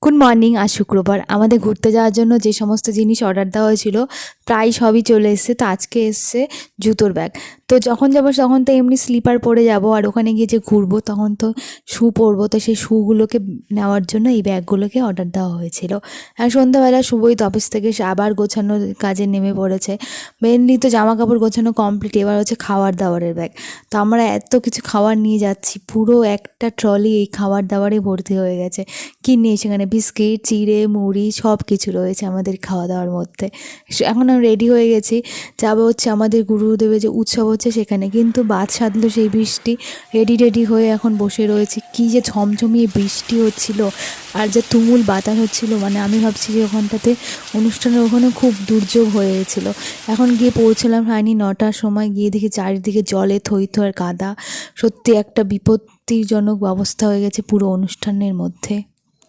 Good morning. আজ শুক্রবার। আমাদের ঘুরতে যাওয়ার জন্য যে সমস্ত জিনিস অর্ডার দেওয়া হয়েছিল প্রায় সবই চলে এসেছে। তো আজকে এসছে জুতোর ব্যাগ। তো যখন যাবো তখন তো এমনি স্লিপার পরে যাব, আর ওখানে গিয়ে যে ঘুরবো তখন তো শু পরবো। তো সেই শুগুলোকে নেওয়ার জন্য এই ব্যাগগুলোকে অর্ডার দেওয়া হয়েছিল। আর সন্ধ্যাবেলা শুভই তো অফিস থেকে এসে আবার গোছানোর কাজে নেমে পড়েছে। মেনলি তো জামা কাপড় গোছানো কমপ্লিট, এবার হচ্ছে খাবার দাবারের ব্যাগ। তো আমরা এত কিছু খাবার নিয়ে যাচ্ছি, পুরো একটা ট্রলি এই খাবার দাবারে ভর্তি হয়ে গেছে। কী নিয়ে সেখানে বিস্কিট, চিড়ে, মুড়ি সব কিছু রয়েছে আমাদের খাওয়া দাওয়ার মধ্যে। এখন আমি রেডি হয়ে গেছি, যাবো হচ্ছে আমাদের গুরুদেবের যে উৎসব হচ্ছে সেখানে। কিন্তু বাদ সাধলো সেই বৃষ্টি। রেডি হয়ে এখন বসে রয়েছি। কী যে ঝমঝমিয়ে বৃষ্টি হচ্ছিল আর যে তুমুল বাতাস হচ্ছিল, মানে আমি ভাবছি যে ওখানটাতে অনুষ্ঠানের ওখানে খুব দুর্যোগ হয়ে গেছিলো। এখন গিয়ে পৌঁছলাম হয়নি 9টার সময়, গিয়ে দেখি চারিদিকে জলে থই আর কাদা। সত্যি একটা বিপত্তিজনক অবস্থা হয়ে গেছে পুরো অনুষ্ঠানের মধ্যে।